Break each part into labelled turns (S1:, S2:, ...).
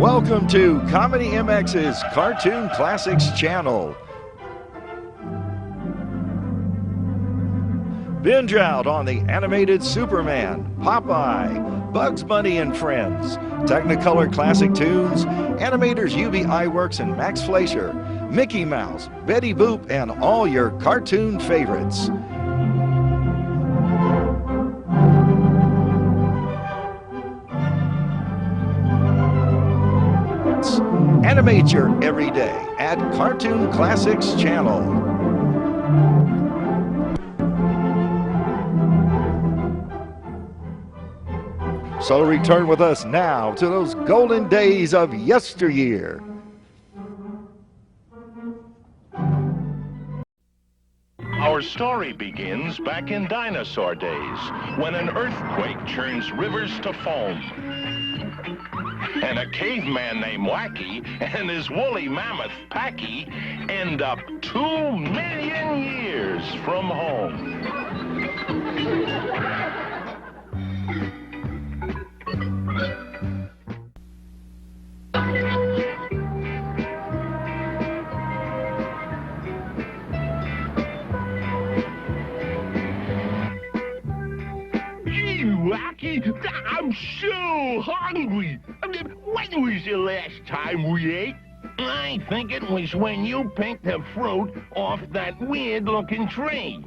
S1: Welcome to Comedy MX's Cartoon Classics channel. Binge out on the animated Superman, Popeye, Bugs Bunny and Friends, Technicolor classic tunes, animators UB Iwerks and Max Fleischer, Mickey Mouse, Betty Boop, and all your cartoon favorites. Animate your everyday at Cartoon Classics channel. So return with us now to those golden days of yesteryear.
S2: Our story begins back in dinosaur days, when an earthquake turns rivers to foam. And a caveman named Wacky and his woolly mammoth, Packy, end up 2 million years from home.
S3: Wacky, I'm so hungry. I mean, when was the last time we ate? I think it was when you picked the fruit off that weird-looking tree.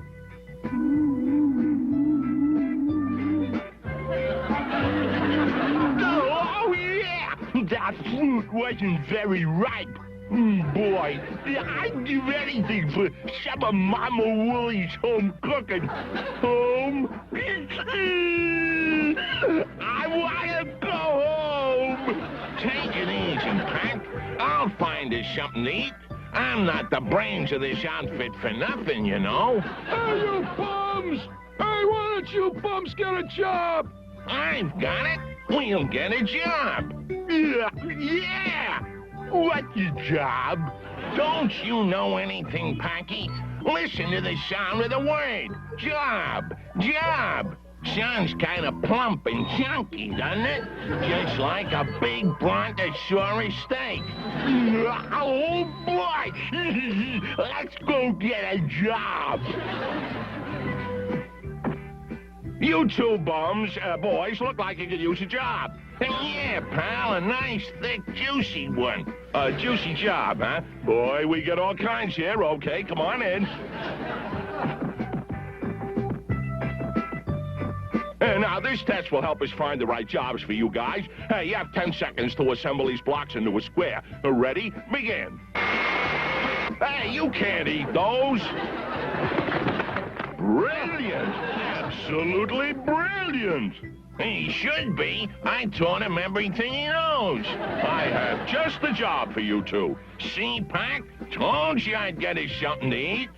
S3: Oh, yeah! That fruit wasn't very ripe. Boy, I'd give anything for some of Mama Woolly's home cooking. Home? I want to go home. Take it easy, Pack. I'll find us something to eat. I'm not the brains of this outfit for nothing, you know.
S4: Hey, you bums! Hey, why don't you bums get a job?
S3: I've got it. We'll get a job. Yeah! What's your job? Don't you know anything, Packy? Listen to the sound of the word. Job. Job. Sounds kind of plump and chunky, doesn't it? Just like a big brontosaurus steak. Oh, boy! Let's go get a job. You two bums, boys, look like you could use a job. Yeah, pal, a nice, thick, juicy one. A juicy job, huh? Boy, we get all kinds here. Okay, come on in. Now, this test will help us find the right jobs for you guys. Hey, you have 10 seconds to assemble these blocks into a square. Ready? Begin. Hey, you can't eat those. Brilliant. Absolutely brilliant. He should be. I taught him everything he knows. I have just the job for you two. See, Pack? Told you I'd get us something to eat.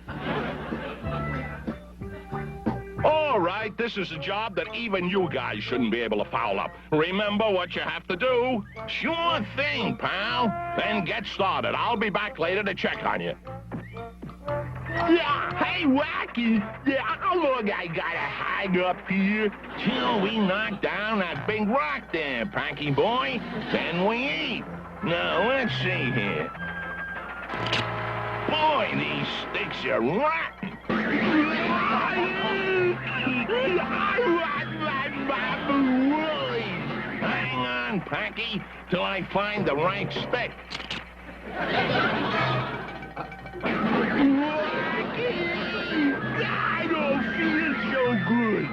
S3: All right, this is a job that even you guys shouldn't be able to foul up. Remember what you have to do? Sure thing, pal. Then get started. I'll be back later to check on you. Yeah, hey, Wacky. Yeah, how long I gotta hang up here? Till we knock down that big rock there, Packy boy. Then we eat. Now, let's see here. Boy, these sticks are rotten. I want my Mama Woolly. Hang on, Packy, till I find the right stick. I don't feel so good.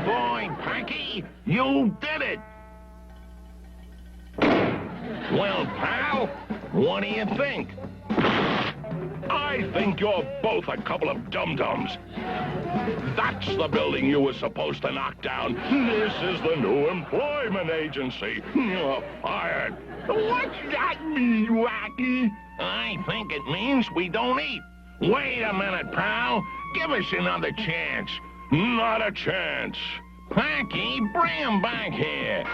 S3: Boy, Packy, you did it. Well, pal, what do you think? I think you're both a couple of dum-dums. That's the building you were supposed to knock down. This is the new employment agency. You're fired. What's that mean, Wacky? I think it means we don't eat. Wait a minute, pal. Give us another chance. Not a chance. Packy, bring him back here.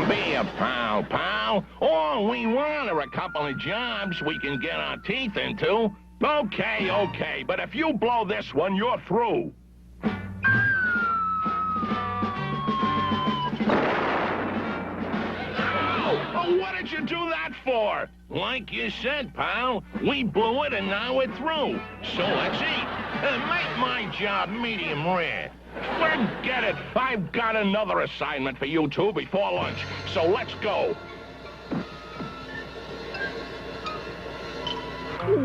S3: Be a pal, pal. All we want are a couple of jobs we can get our teeth into. Okay, okay, but if you blow this one, you're through. Oh, what did you do that for? Like you said, pal, we blew it and now we're through. So let's eat. Make my job medium rare. Forget it. I've got another assignment for you two before lunch, so let's go.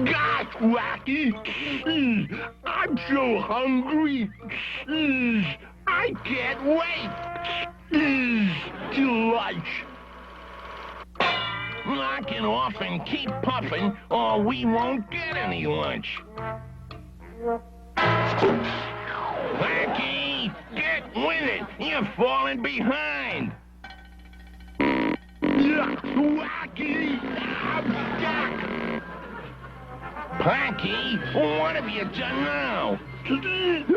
S4: God, Wacky! I'm so hungry! I can't wait! To lunch!
S3: Knocking off and keep puffing, or we won't get any lunch. Packy, get with it! You're falling behind!
S4: Wacky! I'm stuck!
S3: Packy, what have you done now?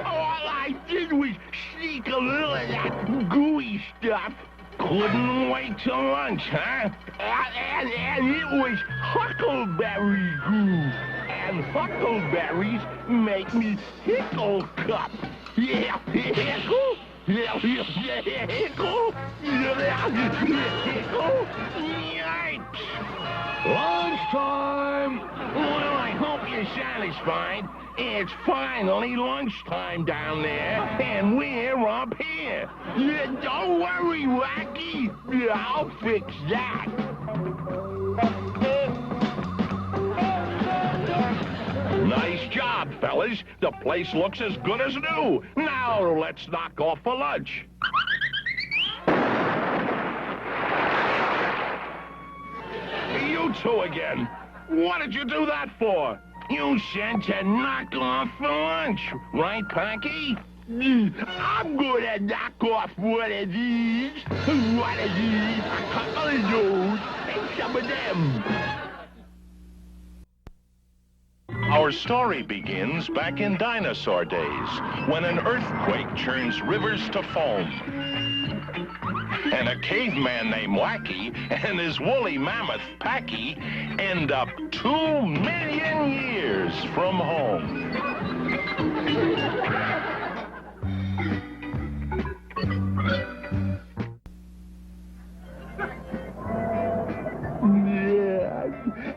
S4: All I did was sneak a little of that gooey stuff.
S3: Couldn't wait till lunch, huh?
S4: And it was huckleberry goo. And huckleberries make me hickle-cup. Yeah, hickle. Hickle. Hickle.
S3: Yikes! Lunchtime! Well, I hope you're satisfied. It's finally lunchtime down there, and we're up here.
S4: Yeah, don't worry, Wacky. I'll fix that.
S3: Nice job, fellas. The place looks as good as new. Now let's knock off for lunch. You two again. What did you do that for? You said to knock off for lunch, right, Packy?
S4: I'm gonna knock off one of these, a couple of those, and some of them.
S2: Our story begins back in dinosaur days, when an earthquake turns rivers to foam. And a caveman named Wacky and his woolly mammoth, Packy, end up 2 million years from home.
S4: Yeah.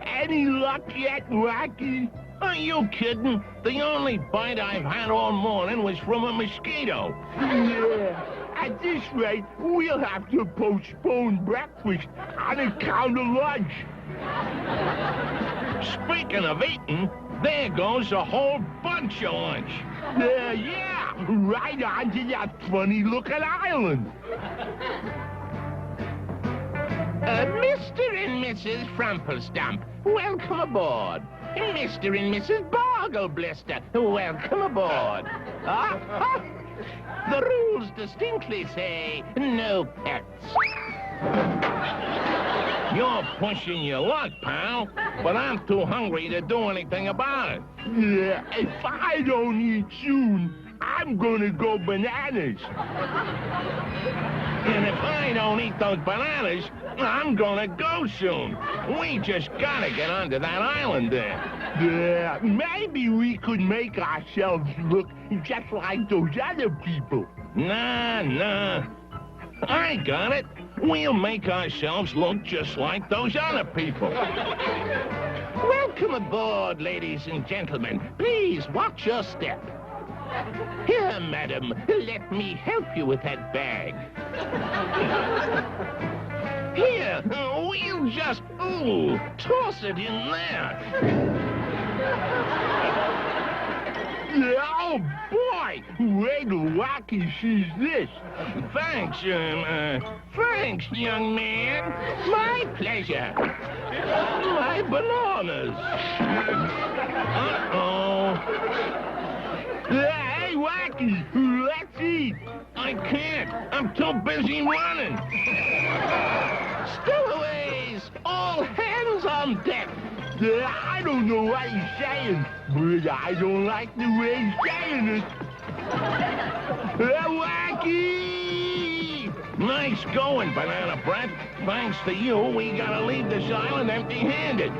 S4: Any luck yet, Wacky?
S3: Are you kidding? The only bite I've had all morning was from a mosquito.
S4: Yeah. At this rate, we'll have to postpone breakfast on account of lunch.
S3: Speaking of eating, there goes a whole bunch of lunch.
S4: Yeah, right onto that funny-looking island.
S5: Mr. and Mrs. Frumplestump, welcome aboard. Mr. and Mrs. Boggle-Blister, welcome aboard. The rules distinctly say no pets.
S3: You're pushing your luck, pal, but I'm too hungry to do anything about it.
S4: Yeah, if I don't eat soon, I'm gonna go bananas.
S3: And if I don't eat those bananas, I'm gonna go soon. We just gotta get onto that island there.
S4: Yeah, maybe we could make ourselves look just like those other people.
S3: Nah. I got it. We'll make ourselves look just like those other people.
S5: Welcome aboard, ladies and gentlemen. Please watch your step. Here, madam, let me help you with that bag. Here, we'll just, toss it in there.
S4: Oh, boy! Wait till Wacky sees this.
S3: Thanks, young man.
S5: My pleasure.
S3: My bananas. Uh-oh.
S4: Hey, Wacky, let's eat.
S3: I can't. I'm too busy running.
S5: Stowaways! All hands on deck!
S4: I don't know what he's saying, but I don't like the way he's saying it. Wacky!
S3: No, Nice going, Banana Bread. Thanks to you, we gotta leave this island empty-handed.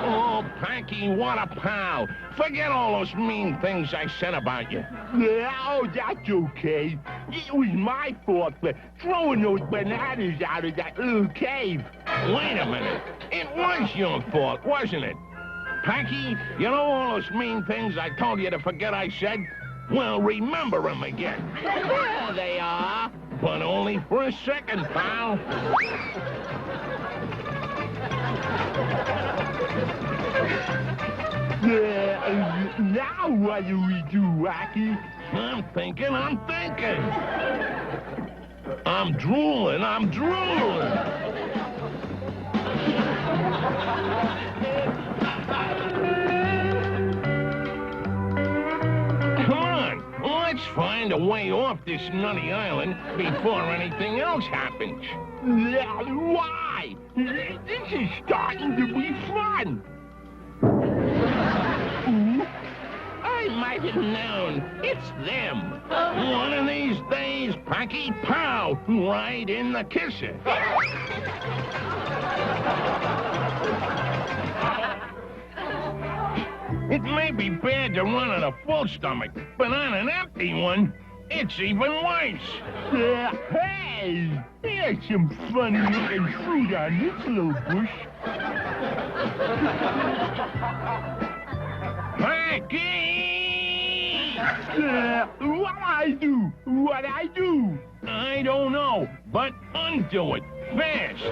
S3: Oh, Packy, what a pal. Forget all those mean things I said about you.
S4: Oh, that's okay. It was my fault for throwing those bananas out of that little cave.
S3: Wait a minute. It was your fault, wasn't it? Packy, you know all those mean things I told you to forget I said? Well, remember them again.
S4: There they are.
S3: But only for a second, pal.
S4: Now what do we do, Wacky?
S3: I'm thinking. I'm drooling. Come on, let's find a way off this nutty island before anything else happens.
S4: Why? This is starting to be fun.
S3: I might have known. It's them. One of these days, Packy, pow, right in the kisser. It may be bad to run on a full stomach, but on an empty one, it's even worse.
S4: Hey, there's some funny-looking fruit on this little bush.
S3: Packy!
S4: What I do?
S3: I don't know, but undo it fast.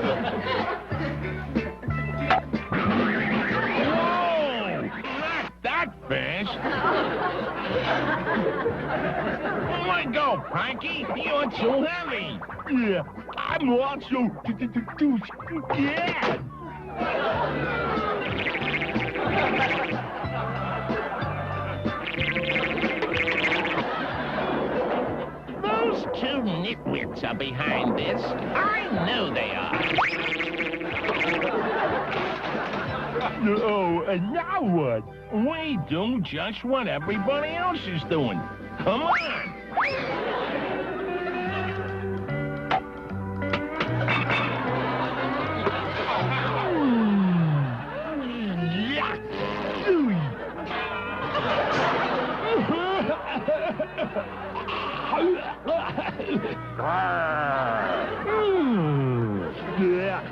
S3: Whoa! Not that fast. Let go, Packy. You're too heavy.
S4: I'm also too scared.
S5: Those two nitwits are behind this. I know they are.
S4: Oh, and now what?
S3: We do just what everybody else is doing. Come on.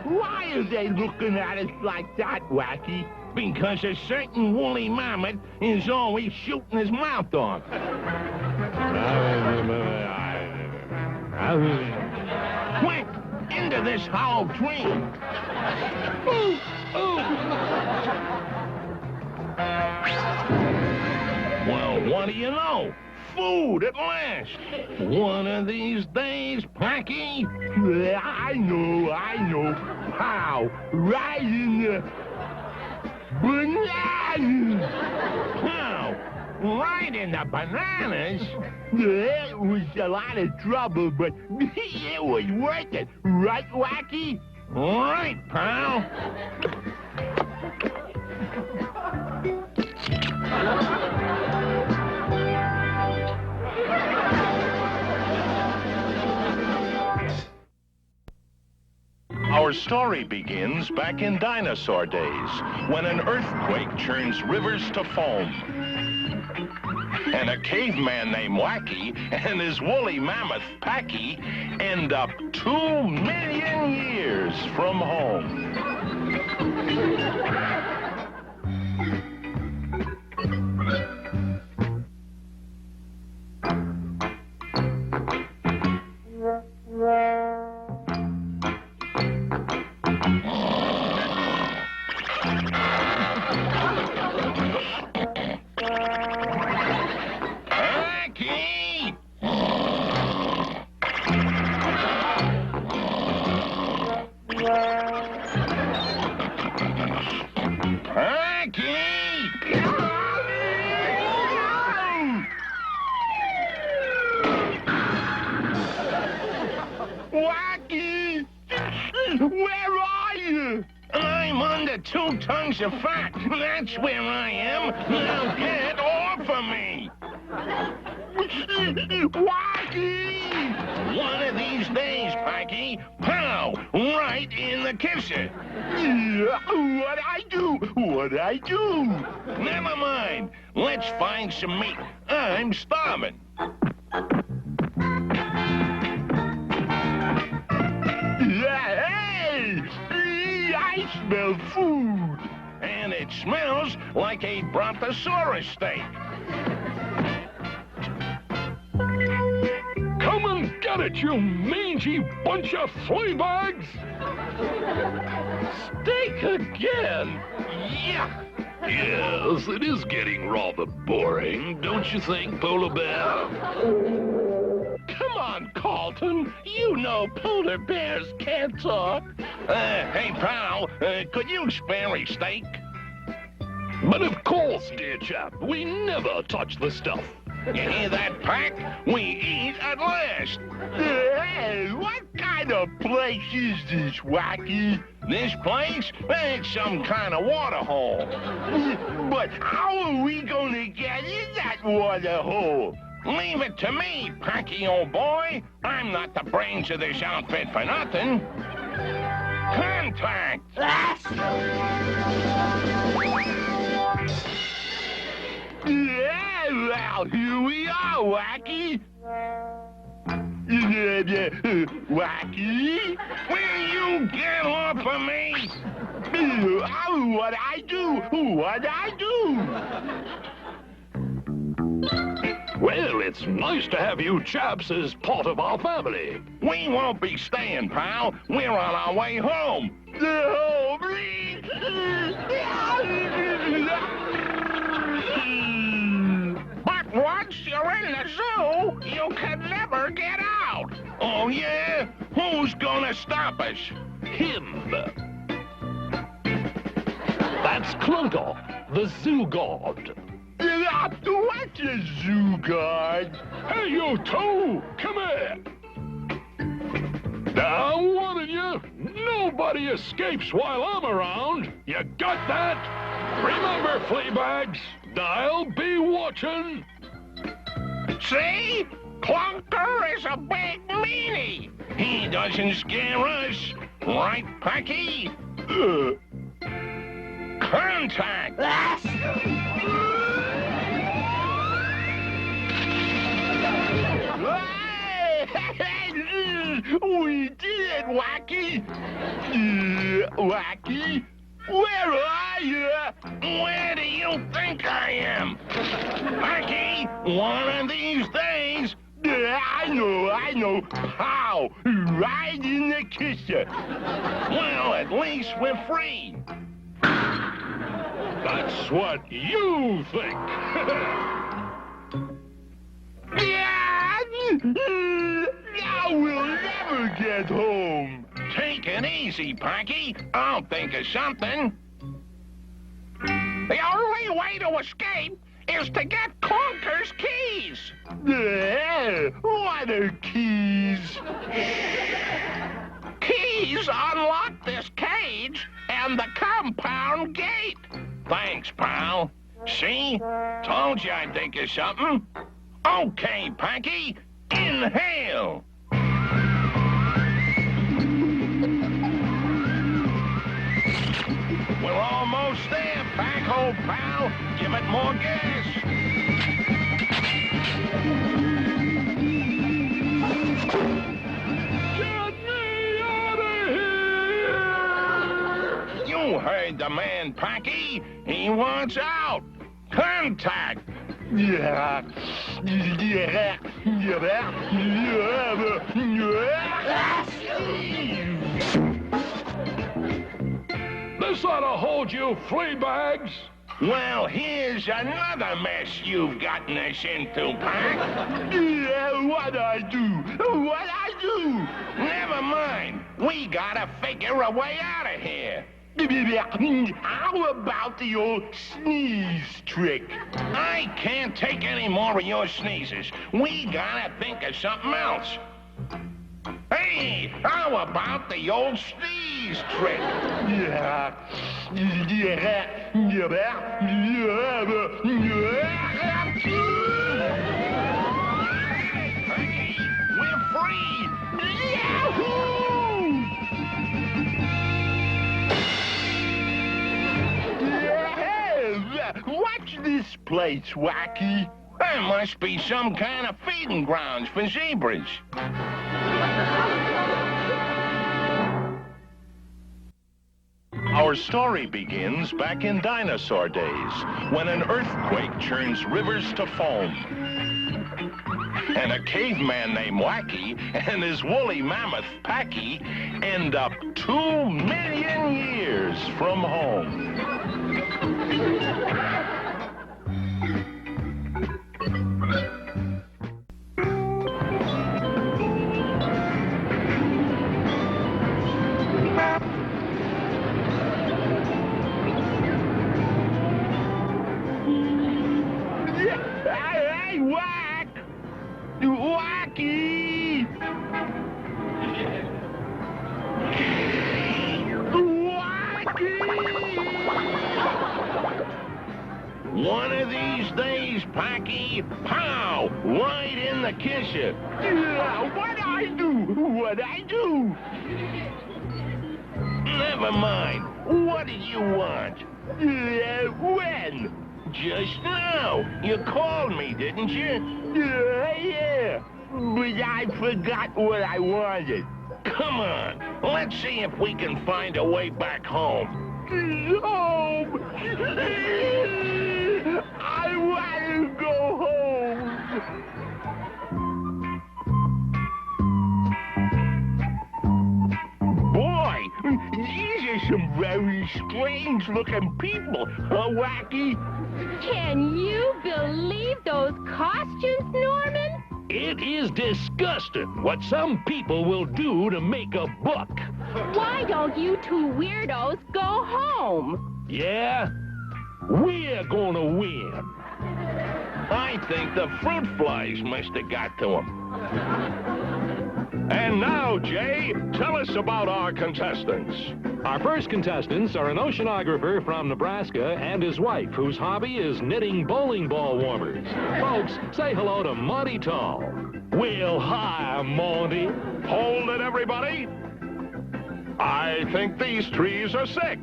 S4: Why are they looking at us like that, Wacky?
S3: Because a certain woolly mammoth is always shooting his mouth off. Quick! Into this hollow tree! Well, what do you know? Food at last! One of these days, Packy.
S4: I know. How? Right in the bananas!
S3: How? Right in the bananas?
S4: It was a lot of trouble, but it was worth it. Right, Wacky?
S3: Right, pal. Our story begins back in dinosaur days, when an earthquake turns rivers to foam. And a caveman named Wacky and his woolly mammoth, Packy, end up 2 million years from home.
S4: Wacky! Where are you?
S3: I'm under 2 tons of fat. That's where I am. Now get off of me. Wacky!
S2: One of these days, Packy, pow, right in the kisser.
S3: What I do? What I do?
S2: Never mind. Let's find some meat. I'm starving.
S3: Hey! I smell food.
S2: And it smells like a brontosaurus steak.
S4: Come and get it, you mangy bunch of flea bags!
S5: Steak again? Yuck! Yes, it is getting rather boring, don't you think, Polar Bear? Come on, Carlton. You know polar bears can't talk.
S2: Hey, pal, could you spare a steak?
S5: But of course, dear chap, we never touch the stuff.
S2: You hear that, Pack? We eat at last.
S3: Hey, what kind of place is this, Wacky?
S2: This place? It's some kind of water hole.
S3: But how are we gonna get in that water hole?
S2: Leave it to me, Packy, old boy. I'm not the brains of this outfit for nothing. Contact!
S3: Yeah, well, here we are, Wacky. Wacky?
S2: Will you get off of me?
S3: What I do? What I do?
S5: Well, it's nice to have you chaps as part of our family.
S2: We won't be staying, pal. We're on our way home. But once you're in the zoo, you can never get out. Oh, yeah? Who's gonna stop us?
S5: Him. That's Clunker, the zoo god.
S3: What's a zoo guard?
S4: Hey, you two! Come here! Now, I'm warning you, nobody escapes while I'm around. You got that? Remember, flea bags, I'll be watching.
S2: See? Clunker is a big meanie. He doesn't scare us. Right, Packy? Contact!
S3: We did it, Wacky! Wacky, where are you?
S2: Where do you think I am? Packy, one of these days.
S3: I know. How? Right in the kisser.
S2: Well, at least we're free.
S4: That's what you think.
S3: Now we'll never get home.
S2: Take it easy, Packy. I'll think of something. The only way to escape is to get Clunker's keys.
S3: What are keys?
S2: Keys unlock this cage and the compound gate. Thanks, pal. See? Told you I'd think of something. Okay, Packy. Inhale. We're almost there, Pack, old pal. Give it more gas.
S4: Get me out of here!
S2: You heard the man, Packy. He wants out. Contact.
S4: This ought to hold you, flea bags.
S2: Well, here's another mess you've gotten us into, Pack.
S3: What I do?
S2: Never mind. We gotta figure a way out of here.
S3: How about the old sneeze trick?
S2: I can't take any more of your sneezes. We gotta think of something else. Hey, how about the old sneeze trick?
S3: What's this place, Wacky? There must be some kind of feeding grounds for zebras.
S2: Our story begins back in dinosaur days, when an earthquake turns rivers to foam. And a caveman named Wacky and his woolly mammoth, Packy, end up 2 million years from home.
S3: Hey, Wacky! One of these days, Packy, pow! Right in the kisser. What'd I do? Never mind. What did you want? When? Just now. You called me, didn't you? Yeah. But I forgot what I wanted. Come on. Let's see if we can find a way back home. Home! I want to go home. Boy, these are some very strange-looking people, huh, Wacky?
S6: Can you believe those costumes, Norman?
S5: It is disgusting what some people will do to make a buck.
S6: Why don't you two weirdos go home?
S5: Yeah? We're gonna win.
S3: I think the fruit flies must have got to him.
S2: And now, Jay, tell us about our contestants.
S7: Our first contestants are an oceanographer from Nebraska and his wife, whose hobby is knitting bowling ball warmers. Folks, say hello to Monty Tall.
S5: Well, hi, Monty.
S2: Hold it, everybody. I think these trees are sick.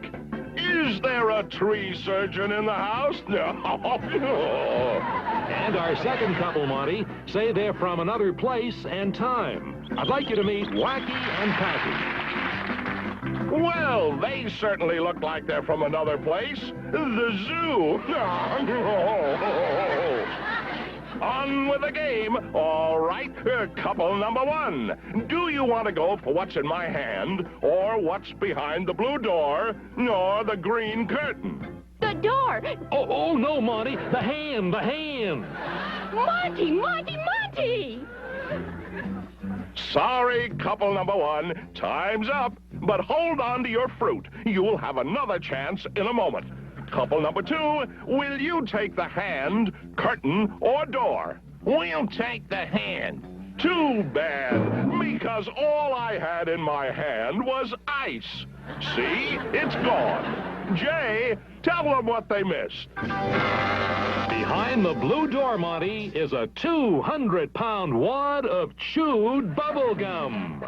S2: Is there a tree surgeon in the house? No.
S7: And our second couple, Monty, say they're from another place and time. I'd like you to meet Wacky and Packy.
S2: Well, they certainly look like they're from another place. The zoo. On with the game. All right, couple number one. Do you want to go for what's in my hand, or what's behind the blue door, or the green curtain?
S6: The door!
S7: Oh, no, Monty. The hand.
S6: Monty!
S2: Sorry, couple number one. Time's up. But hold on to your fruit. You'll have another chance in a moment. Couple number two, will you take the hand, curtain, or door?
S3: We'll take the hand.
S2: Too bad, because all I had in my hand was ice. See? It's gone. Jay, tell them what they missed.
S7: Behind the blue door, Monty, is a 200-pound wad of chewed bubble gum.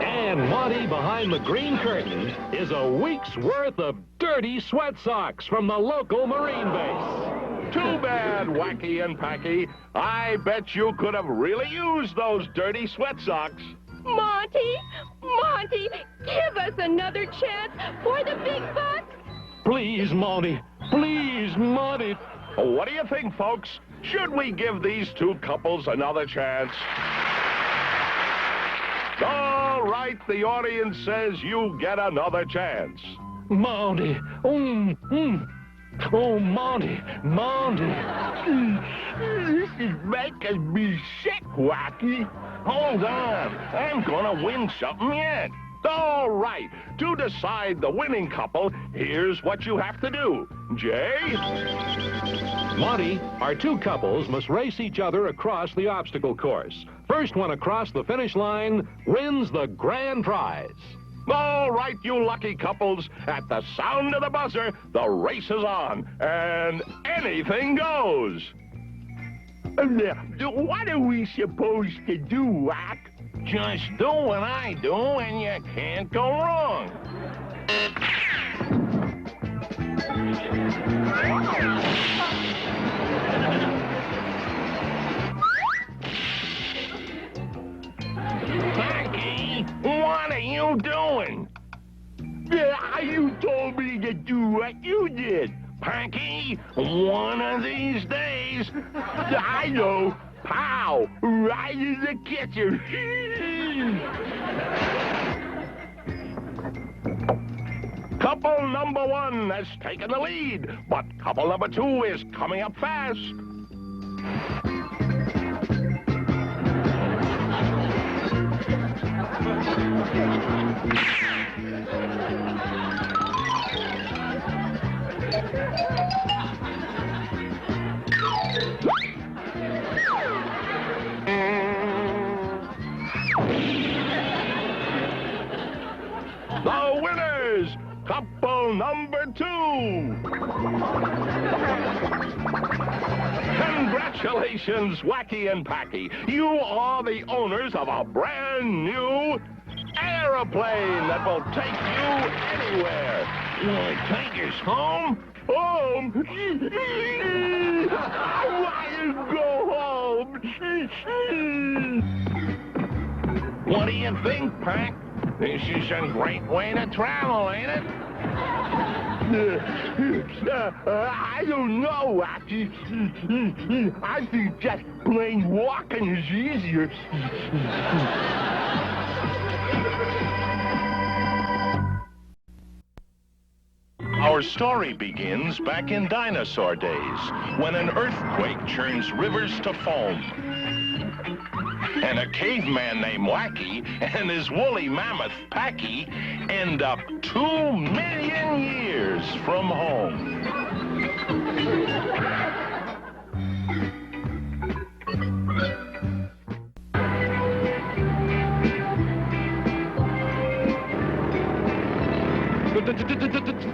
S7: And Monty, behind the green curtain, is a week's worth of dirty sweat socks from the local Marine base.
S2: Too bad, Wacky and Packy. I bet you could have really used those dirty sweat socks.
S6: Monty, give us another chance for the big bucks.
S7: Please, Monty.
S2: What do you think, folks? Should we give these two couples another chance? All right, the audience says you get another chance.
S7: Monty. Oh, Monty.
S3: This is making me sick, Wacky. Hold on. I'm gonna win something yet.
S2: All right, to decide the winning couple, here's what you have to do. Jay?
S7: Monty, our two couples must race each other across the obstacle course. First one across the finish line wins the grand prize.
S2: All right, you lucky couples, at the sound of the buzzer, the race is on, and anything goes.
S3: What are we supposed to do, Wack? Just do what I do, and you can't go wrong. Packy. One of these days. I know. Pow! Right in the kitchen. Couple number one has taken the lead, but couple number two is coming up fast. The winners, couple number two. Congratulations, Wacky and Packy. You are the owners of a brand new aeroplane that will take you anywhere. Will it take us home? Home? I want to go home. What do you think, Pack? This is a great way to travel, ain't it? I don't know, Wacky. I think just plain walking is easier.
S2: Our story begins back in dinosaur days, when an earthquake churns rivers to foam. And a caveman named Wacky and his woolly mammoth, Packy, end up 2 million years from home.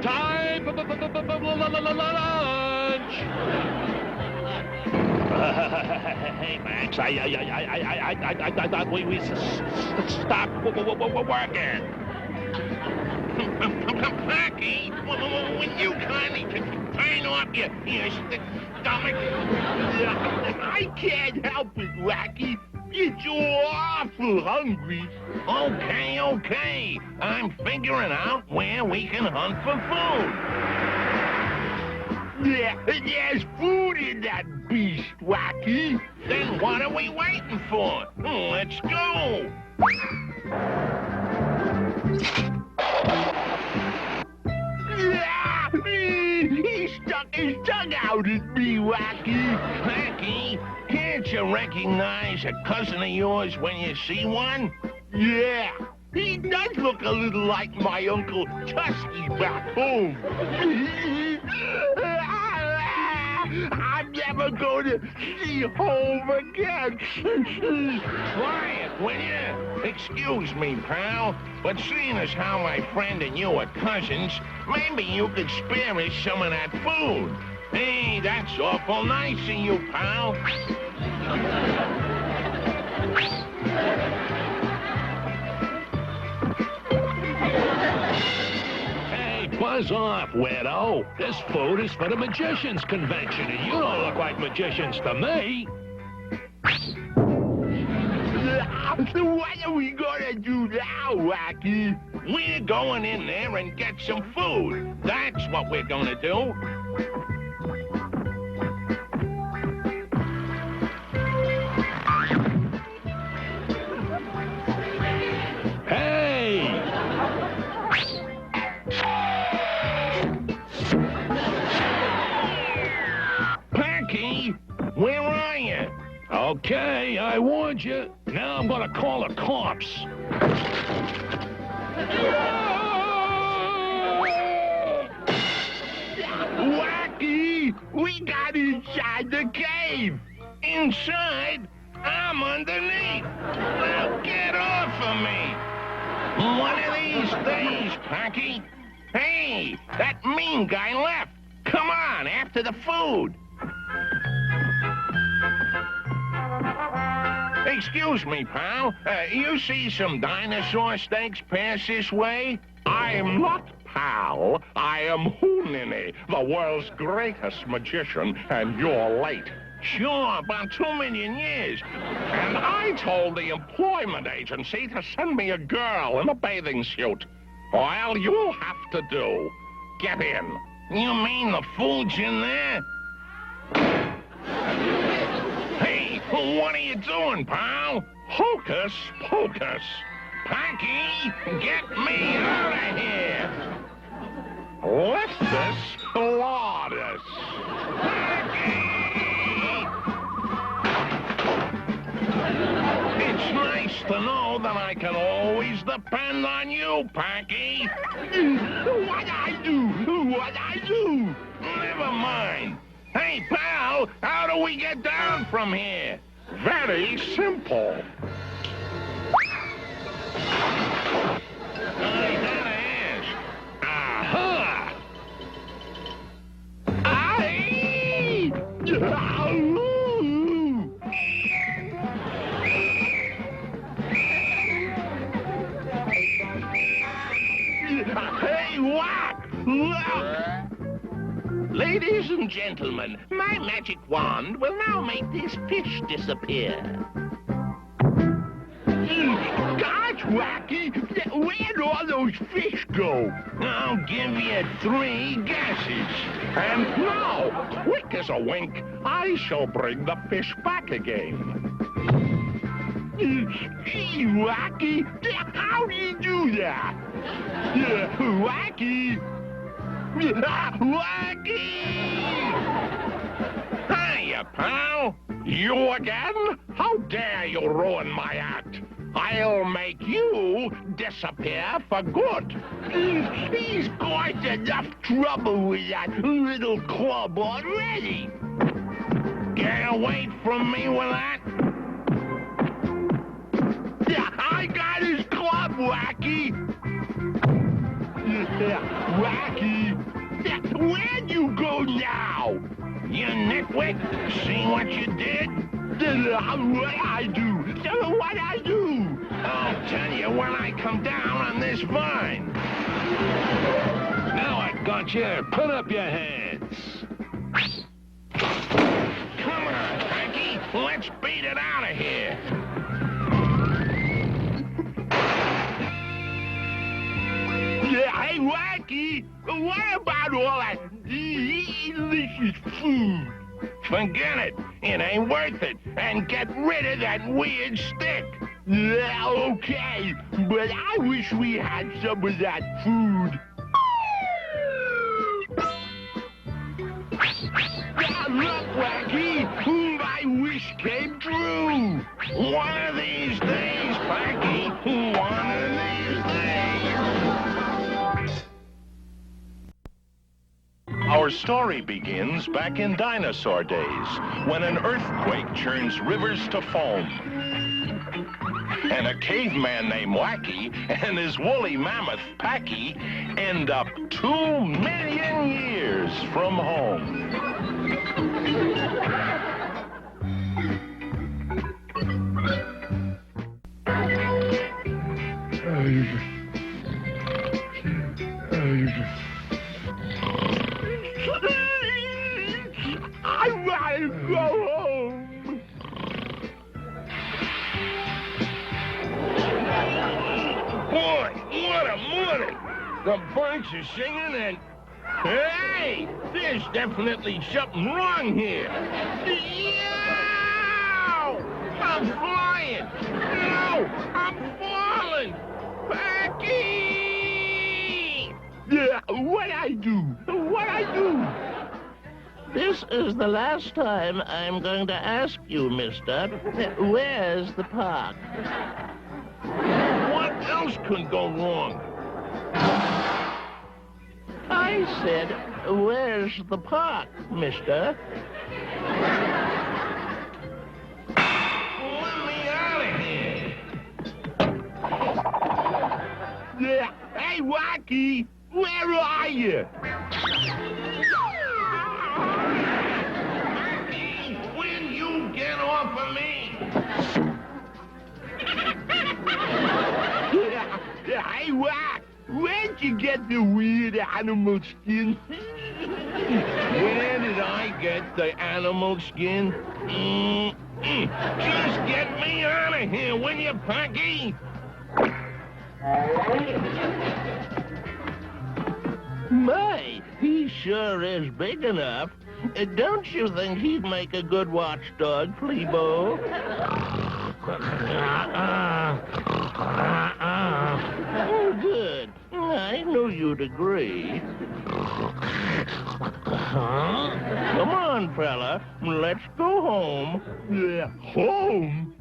S7: Time for lunch. Hey, Max, I thought we stopped working.
S3: Packy, when you kindly turn off your stomach. I can't help it, Wacky. You're too awful hungry. Okay. I'm figuring out where we can hunt for food. Yeah, there's food in that beast, Wacky. Then what are we waiting for? Let's go. He stuck his tongue out at me, Wacky. Packy, can't you recognize a cousin of yours when you see one? Yeah, he does look a little like my Uncle Tusky back home. I'm never going to see home again. Quiet, will you? Excuse me, pal, but seeing as how my friend and you are cousins, maybe you could spare us some of that food. Hey, that's awful nice of you, pal.
S7: Buzz off, weirdo. This food is for the magician's convention, and you don't look like magicians to me.
S3: What are we gonna do now, Wacky? We're going in there and get some food. That's what we're gonna do.
S7: Hey!
S3: Packy, where are you?
S7: Okay, I warned you. Now I'm gonna call the cops.
S3: Wacky, we got inside the cave. Inside, I'm underneath. Now get off of me. One of these days, Packy. Hey, that mean guy left. Come on, after the food. Excuse me, pal. You see some dinosaur steaks pass this way? I am not pal. I am Hoonini, the world's greatest magician, and you're late. Sure, about 2 million years. And I told the employment agency to send me a girl in a bathing suit. All you'll have to do, get in. You mean the food's in there? Hey, what are you doing, pal? Hocus pocus. Packy, get me out of here. Leftus Laudus. Packy! It's nice to know that I can always depend on you, Packy. What I do? Never mind. Hey, pal, how do we get down from here? Very simple. I gotta ask. Aha! Hey, what? Ladies and gentlemen, my magic wand will now make this fish disappear. Gosh, Wacky, where'd all those fish go? I'll give you 3 guesses. And now, quick as a wink, I shall bring the fish back again. Gee, Wacky, how do you do that? Wacky! Wacky! Hiya, pal. You again? How dare you ruin my act? I'll make you disappear for good. He's got enough trouble with that little club already. Get away from me with that. I got his club, Wacky. Wacky. Where'd you go now? You nitwit. See what you did? What I do? What I do? I'll tell you when I come down on this vine.
S7: Now I got you. Put up your hands.
S3: Come on, Packy. Let's beat it out of here. Hey, Wacky, what about all that delicious food? Forget it. It ain't worth it. And get rid of that weird stick. Yeah, okay. But I wish we had some of that food. Look, Wacky, my wish came true. One of these days, Packy. One of these days.
S2: Our story begins back in dinosaur days, when an earthquake turns rivers to foam. And a caveman named Wacky and his woolly mammoth, Packy, end up 2 million years from home.
S3: I want to go home. Boy, what a morning. The birds are singing and... Hey, there's definitely something wrong here. Yow! I'm flying. No, I'm falling. Packy! Yeah, what I do? This is the last time I'm going to ask you, mister. Where's the park? What else could go wrong? I said, where's the park, mister? Let me out of here. Yeah. Hey, Wacky, where are you? Wacky, will you get off of me? Hey, Wack, where'd you get the weird animal skin? Where did I get the animal skin? Just get me out of here, will you, Packy? My, he He sure is big enough. Don't you think he'd make a good watchdog, Fleabo? Oh, good. I knew you'd agree. Come on, fella. Let's go home.
S4: Home?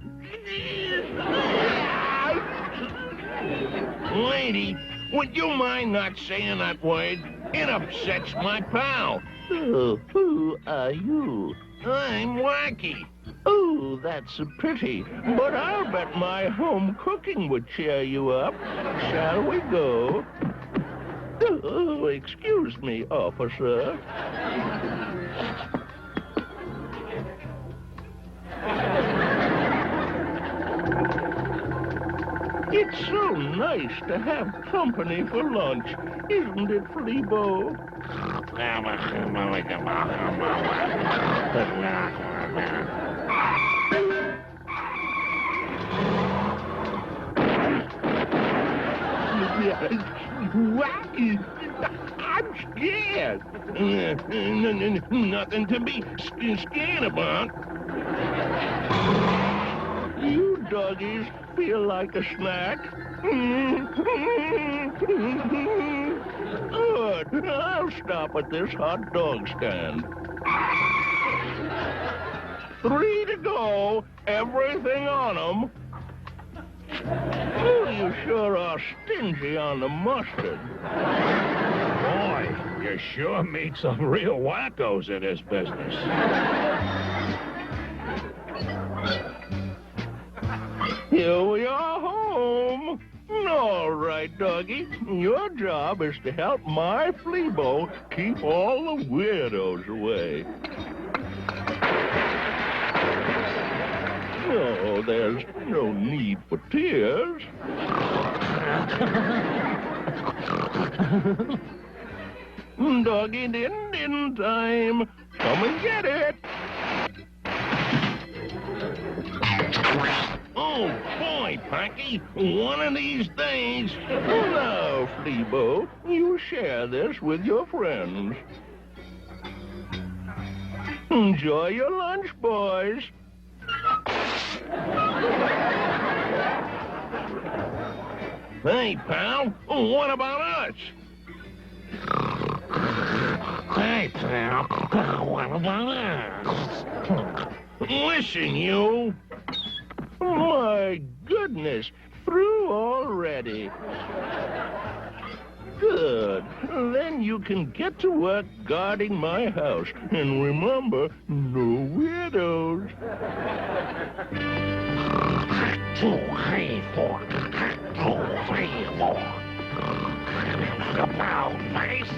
S3: Lady, would you mind not saying that word? It upsets my pal. Oh, who are you? I'm Wacky. Oh, that's a pity. But I'll bet my home cooking would cheer you up. Shall we go? Oh, excuse me, officer. It's so nice to have company for lunch, isn't it, Fleabo? Wacky, I'm scared. Nothing to be scared about. You doggies feel like a snack? Good. I'll stop at this hot dog stand. 3 to go. Everything on them. Oh, you sure are stingy on the mustard.
S7: Boy, you sure meet some real wackos in this business.
S3: Here we are home. All right, doggy. Your job is to help my Fleabo keep all the weirdos away. Oh, there's no need for tears. Doggy in time. Come and get it. Oh, boy, Packy. One of these days. Now, Fleabo, you share this with your friends. Enjoy your lunch, boys. Hey, pal, what about us?
S5: Hey, pal, what about us?
S3: Listen, you. My goodness, through already. Good. Then you can get to work guarding my house. And remember, no weirdos.
S5: 2, 3, 4. 2, 3, 4. About face.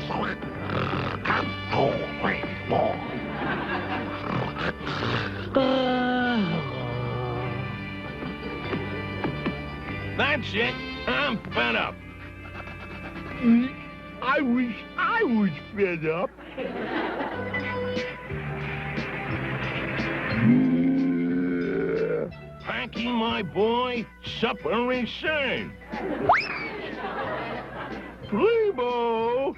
S5: 2, 3, 4.
S3: That's it. I'm fed up.
S4: I wish I was fed up.
S3: Packy, my boy, supper is served. Fleabo!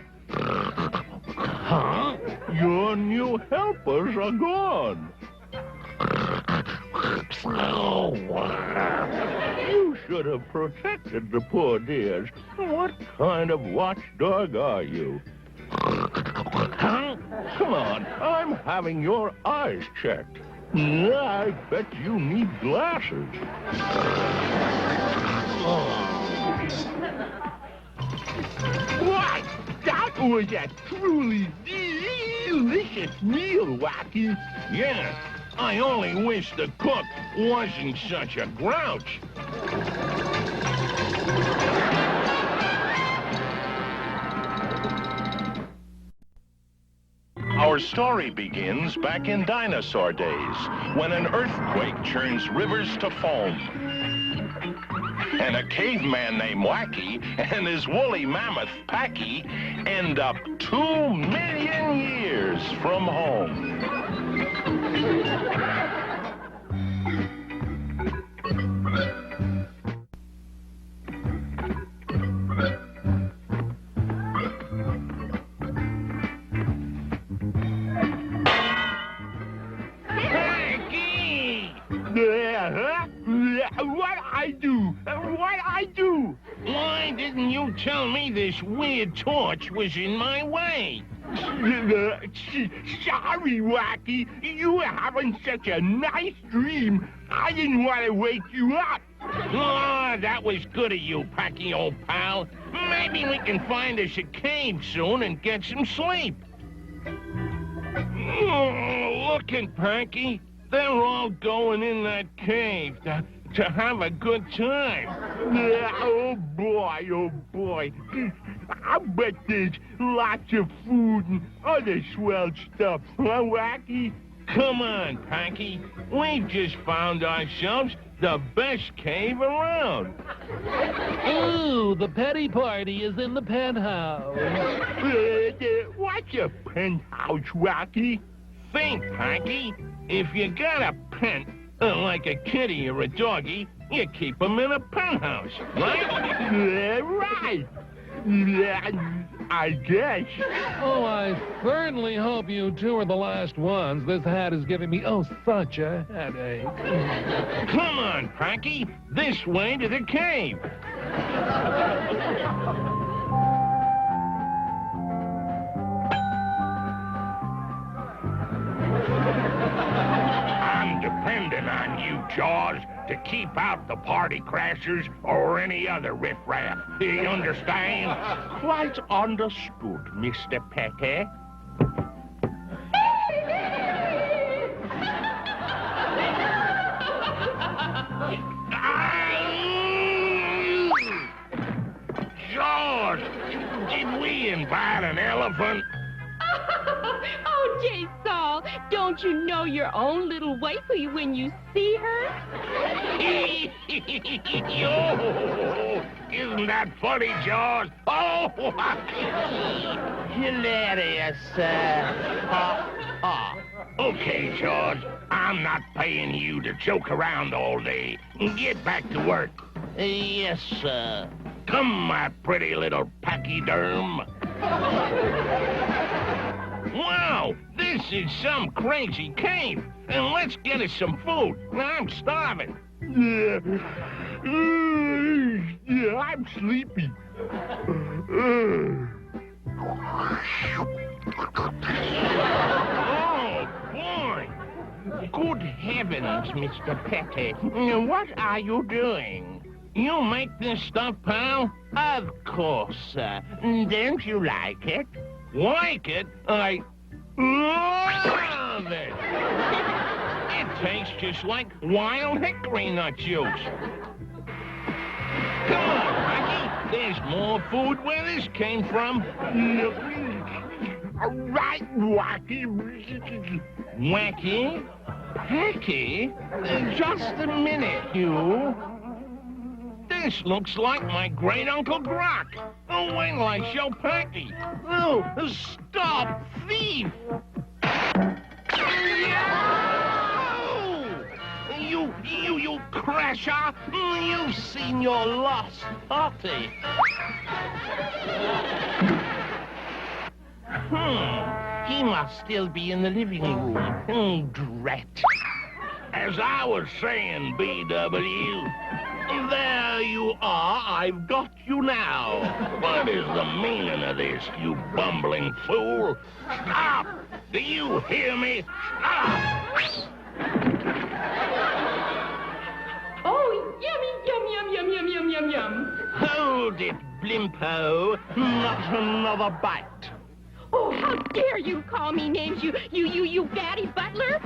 S5: Huh?
S3: Your new helpers are gone. You should have protected the poor dears. What kind of watchdog are you? Huh? Come on, I'm having your eyes checked. I bet you need glasses.
S4: What? That was a truly delicious meal, Wacky.
S3: Yeah, I only wish the cook wasn't such a grouch.
S2: Our story begins back in dinosaur days, when an earthquake turns rivers to foam. And a caveman named Wacky and his woolly mammoth, Packy, end up 2 million years from home.
S3: I do? What I do? Why didn't you tell me this weird torch was in my way? Sorry, Wacky. You were having such a nice dream. I didn't want to wake you up. Oh, that was good of you, Packy, old pal. Maybe we can find us a cave soon and get some sleep. Oh, look at Packy. They're all going in that cave to have a good time. Oh, boy, oh, boy. I bet there's lots of food and other swell stuff, huh, Wacky? Come on, Packy. We've just found ourselves the best cave around.
S5: Ooh, the petty party is in the penthouse.
S3: What's a penthouse, Wacky? Think, Packy. If you got a pet, like a kitty or a doggy, you keep them in a penthouse, right? Right. I guess.
S5: Oh, I certainly hope you two are the last ones. This hat is giving me, such a headache.
S3: Come on, Packy. This way to the cave.
S2: I'm depending on you, Jaws, to keep out the party crashers or any other riffraff. Do you understand?
S3: Quite understood, Mr. Packy.
S2: Jaws, did we invite an elephant?
S6: Oh, J. Saul, don't you know your own little waifu when you see her?
S2: Oh, isn't that funny, Jaws? Oh,
S3: Hilarious,
S2: Okay, Jaws, I'm not paying you to joke around all day. Get back to work.
S3: Yes, sir.
S2: Come, my pretty little pachyderm. Wow, this is some crazy cave. And let's get us some food. I'm starving.
S3: Yeah, I'm sleepy.
S2: Oh, boy.
S3: Good heavens, Mr. Packy. What are you doing?
S2: You make this stuff, pal?
S3: Of course, sir. Don't you like it?
S2: Like it? I love it. It tastes just like wild hickory nut juice. Come on, Packy. There's more food where this came from.
S3: Right, Wacky.
S2: Wacky?
S3: Packy? Just a minute, you.
S2: This looks like my great-uncle Croc. Oh, wait till I show Packy.
S3: Oh, stop, thief! You crasher! You've seen your lost party. He must still be in the living room. Drat.
S2: As I was saying, BW,
S3: There you are. I've got you now.
S2: what is the meaning of this, you bumbling fool? Stop! Do you hear me? Stop!
S6: Oh, yummy, yum, yum, yum, yum, yum, yum, yum.
S3: Hold it, Blimpo. Not another bite.
S6: Oh, how dare you call me names, you fatty butler?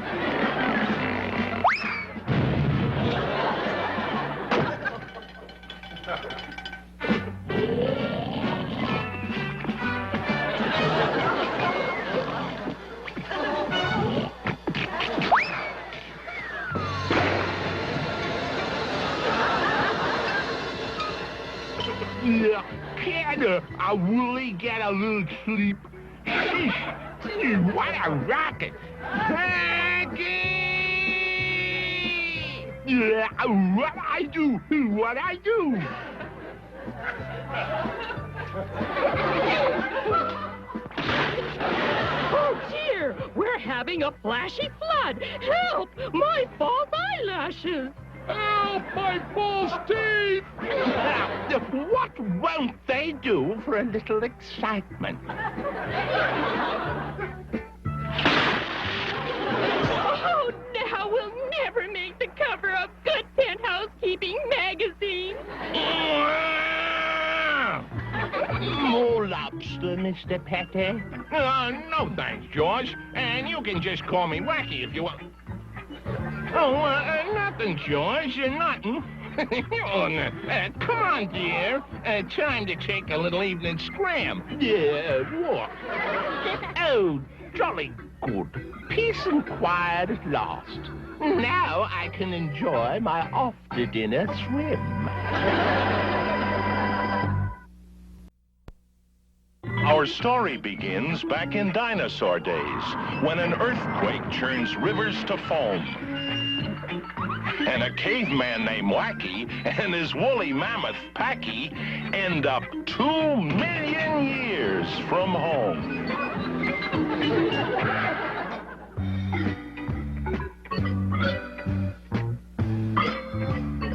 S3: Can a woolly get a little sleep? Sheesh, what a racket! Packy! What I do? What I do?
S6: Oh, dear, we're having a flashy flood. Help! My false eyelashes.
S4: Help! My false teeth!
S3: What won't they do for a little excitement?
S6: Oh, now we'll never make the cover of Good Tent Housekeeping magazine.
S3: More lobster, Mr. Petty? No thanks, George. And you can just call me Wacky if you want. Oh, nothing, George. Nothing. Come on, dear. Time to take a little evening scram. Yeah, walk. Oh, jolly good. Peace and quiet at last. Now I can enjoy my after-dinner swim.
S2: Our story begins back in dinosaur days, when an earthquake churns rivers to foam. And a caveman named Wacky and his woolly mammoth Packy end up 2 million years from home.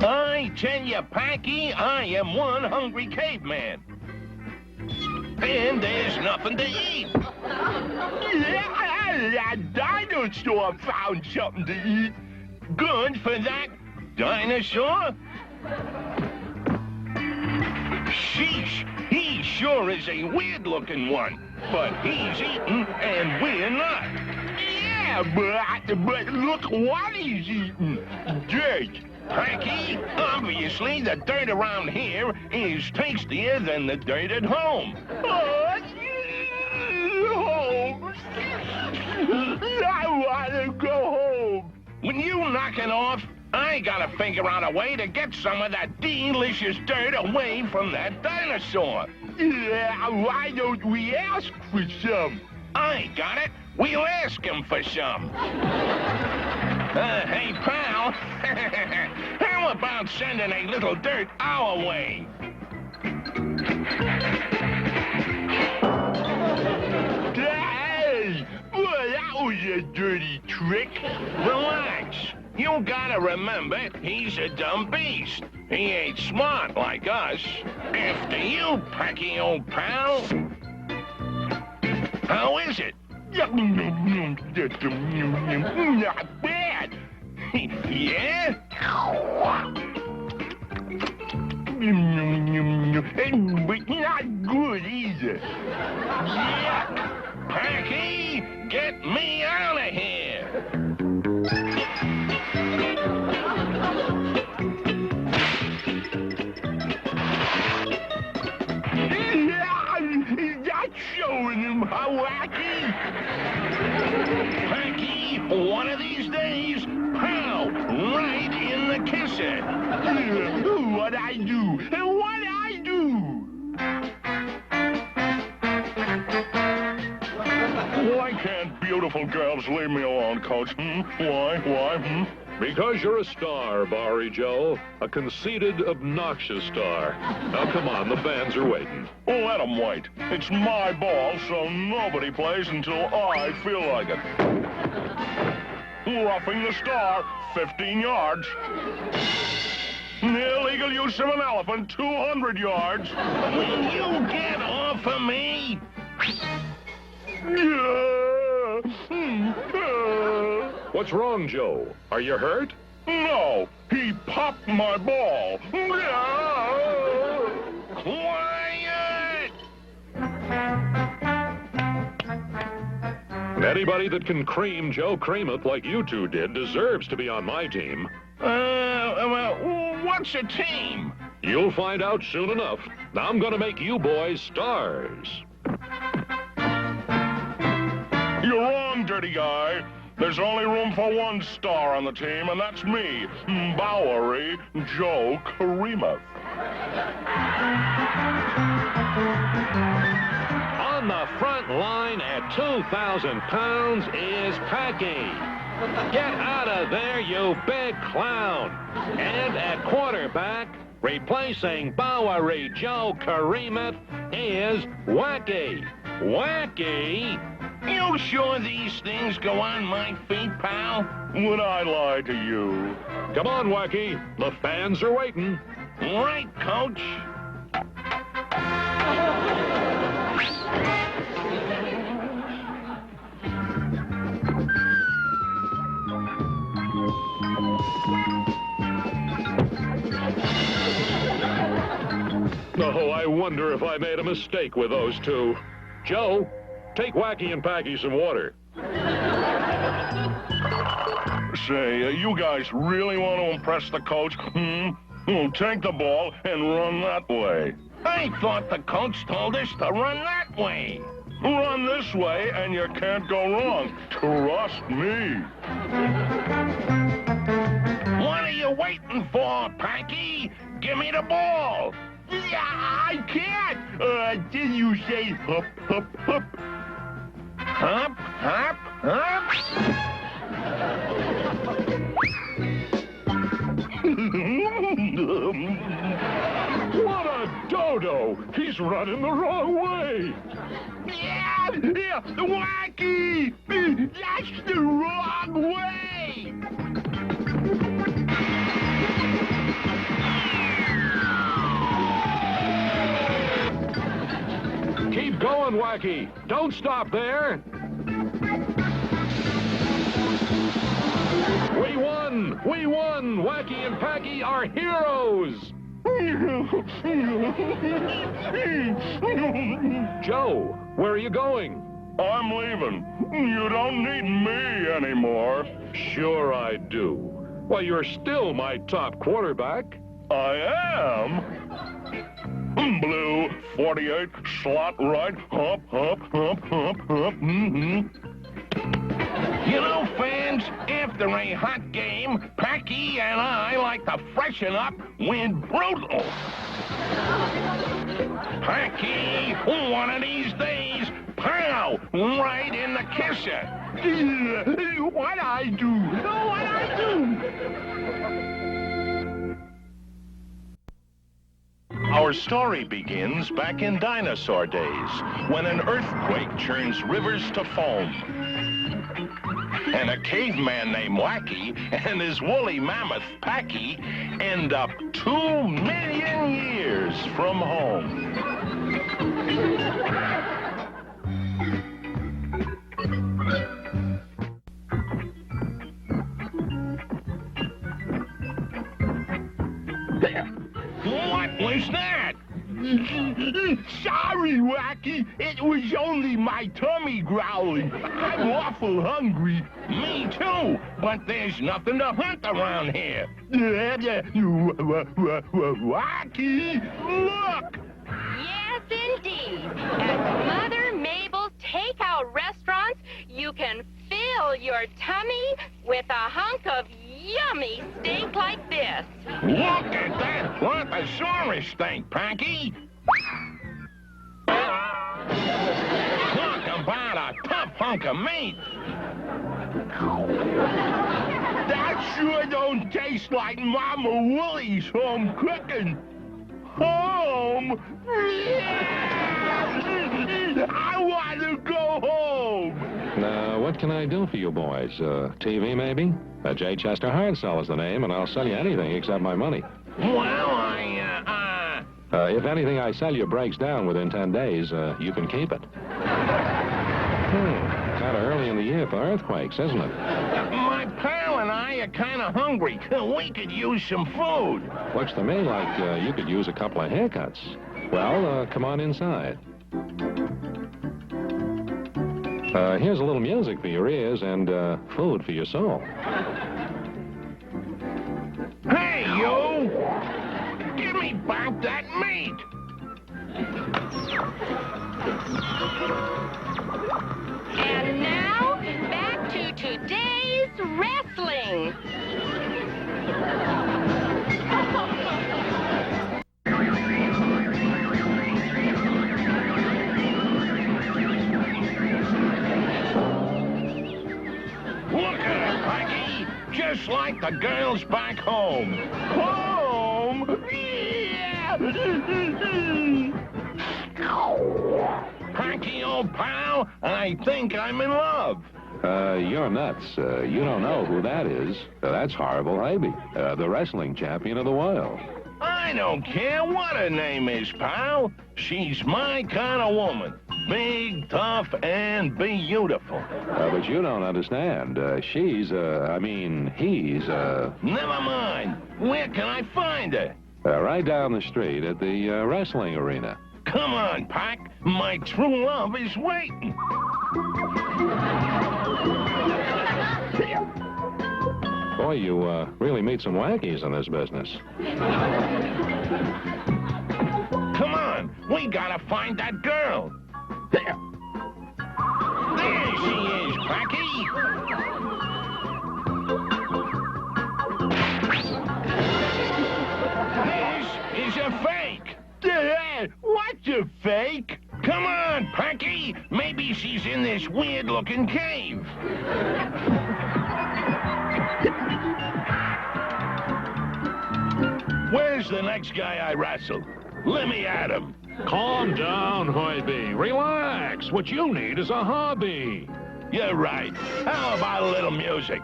S3: I tell you, Packy, I am one hungry caveman. And there's nothing to eat. A dinosaur found something to eat. Good for that dinosaur. Sheesh, he sure is a weird-looking one. But he's eating and we're not. Yeah, but look what he's eating. Dirt. Packy, obviously the dirt around here is tastier than the dirt at home. Oh, home. I want to go home. When you knock it off, I gotta figure out a way to get some of that delicious dirt away from that dinosaur. Yeah, why don't we ask for some? I got it. We'll ask him for some. Hey, pal, how about sending a little dirt our way? Hey, boy, that was a dirty trick. Relax. You gotta remember, he's a dumb beast. He ain't smart like us. After you, Packy, old pal. How is it? Not bad. Yeah? But not good either. Yuck! Packy, get me out of here! Not showing him how wacky. Packy, one of these days, pow, right in the kisser. What'd I do? What'd I do?
S4: Why can't beautiful girls leave me alone, Coach? Why? Because you're a star, Barry Joe. A conceited, obnoxious star. Now, come on, the fans are waiting.
S2: Let them wait. It's my ball, so nobody plays until I feel like it. Roughing the star, 15 yards. Illegal use of an elephant, 200 yards.
S3: Will you get off of me?
S4: What's wrong, Joe? Are you hurt?
S2: No, he popped my ball.
S3: Quiet!
S4: Anybody that can cream Joe Creamup like you two did deserves to be on my team.
S3: Well, what's a team?
S4: You'll find out soon enough. Now I'm gonna make you boys stars.
S2: You're wrong, dirty guy. There's only room for one star on the team, and that's me, Bowery Joe Creamup.
S7: On the front line at 2,000 pounds is Packy. Get out of there, you big clown. And at quarterback, replacing Bowery Joe Creamup, is Wacky. Wacky,
S3: You sure these things go on my feet, pal?
S4: Would I lie to you? Come on, Wacky. The fans are waiting.
S3: Right, Coach.
S4: Oh, I wonder if I made a mistake with those two. Joe, take Wacky and Packy some water.
S2: Say, you guys really want to impress the coach? Well, take the ball and run that way.
S3: I thought the coach told us to run that way.
S2: Run this way and you can't go wrong. Trust me.
S3: What are you waiting for, Packy? Give me the ball.
S8: Yeah, I can't. Did you say hup, hup, hup?
S3: Hop, hop, hop.
S4: What a dodo! He's running the wrong way.
S8: Yeah, Wacky! That's the wrong way!
S4: Keep going, Wacky. Don't stop there. We won! We won! Wacky and Packy are heroes! Joe, where are you going?
S2: I'm leaving. You don't need me anymore.
S4: Sure I do. Well, you're still my top quarterback.
S2: I am. Blue, 48, slot right, hop, hop, hop, hop, hop,
S3: You know, fans, after a hot game, Packy and I like to freshen up with brutal. Packy, one of these days, pow, right in the kisser.
S8: What I do? What I do?
S2: Our story begins back in dinosaur days, when an earthquake turns rivers to foam. And a caveman named Wacky and his woolly mammoth, Packy, end up 2 million years from home.
S3: What was that?
S8: Sorry, Wacky. It was only my tummy growling. I'm awful hungry.
S3: Me too, but there's nothing to hunt around here.
S8: Wacky, look!
S6: Yes, indeed. At Mother Mabel's takeout restaurants, you can fill your tummy with a hunk of yummy steak like this.
S3: Look at that brontosaurus steak, Packy. Talk about a tough hunk of meat.
S8: That sure don't taste like Mama Woolie's home cooking. Home? I want to go home.
S7: Now, what can I do for you boys? TV, maybe? J. Chester Hard Sell is the name, and I'll sell you anything except my money.
S3: Well,
S7: If anything I sell you breaks down within 10 days, you can keep it. Kind of early in the year for earthquakes, isn't it?
S3: my pal and I are kind of hungry. We could use some food.
S7: Looks to me like you could use a couple of haircuts. Well, come on inside. Here's a little music for your ears and food for your soul.
S3: Hey, you! Give me back that meat!
S6: And now, back to today's wrestling.
S3: Look at it, Packy! Just like the girls back home.
S8: Home? Yeah!
S3: Packy, old pal, I think I'm in love.
S7: You're nuts. You don't know who that is. That's Horrible Herbie, the wrestling champion of the world.
S3: I don't care what her name is, pal. She's my kind of woman. Big, tough, and beautiful.
S7: But you don't understand. He's,
S3: Never mind. Where can I find her?
S7: right down the street at the wrestling arena.
S3: Come on, Pac. My true love is waiting.
S7: Boy, you really meet some wackies in this business.
S3: Come on. We gotta find that girl. There she is, Packy. This is a fake. What's a fake? Come on, Packy. Maybe she's in this weird-looking cave. Where's the next guy I wrestled? Let me at him.
S7: Calm down, Herbie. Relax. What you need is a hobby.
S3: You're right. How about a little music?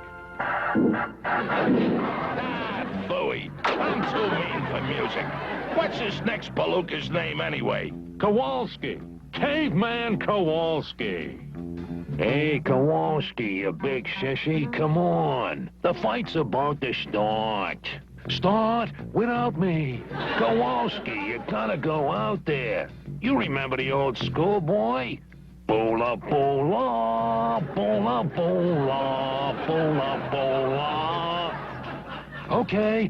S3: Phooey. I'm too mean for music. What's this next palooka's name anyway?
S7: Kowalski. Caveman Kowalski.
S5: Hey, Kowalski, you big sissy, come on. The fight's about to start.
S7: Start without me.
S5: Kowalski, you gotta go out there. You remember the old schoolboy? Bowla, bowla, bowla, bowla, bowla, bowla.
S7: Okay.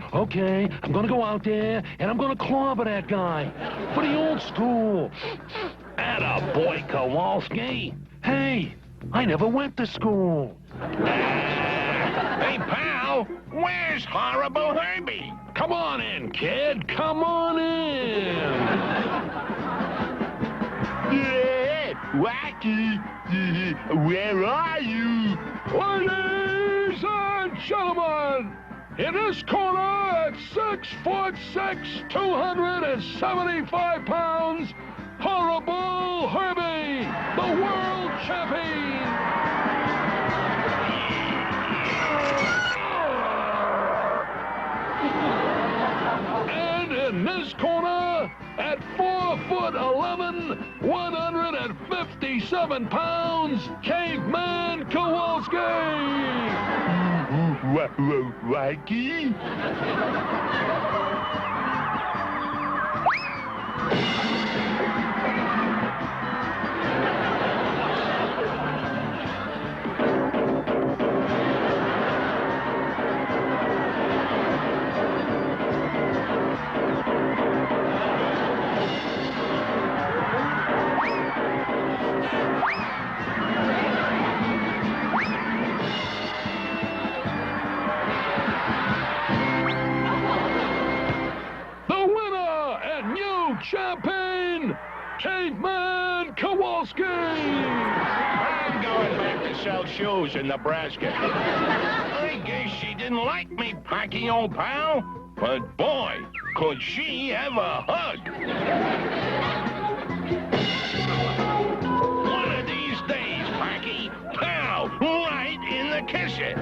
S7: I'm gonna go out there, and I'm gonna clobber that guy. For the old school.
S5: Atta boy, Kowalski.
S7: Hey, I never went to school.
S3: Hey, pal, where's Horrible Herbie?
S7: Come on in, kid. Come on in.
S8: Yeah, Wacky, where are you?
S7: Ladies and gentlemen, in this corner at 6'6", 275 pounds, Horrible Herbie, the world champion. And in this corner, at 4'11", 157 pounds, Caveman Kowalski.
S8: Wacky?
S7: Champion, Caveman Kowalski!
S3: I'm going back to sell shoes in Nebraska. I guess she didn't like me, Packy, old pal. But boy, could she have a hug. One of these days, Packy, pow, right in the kisser.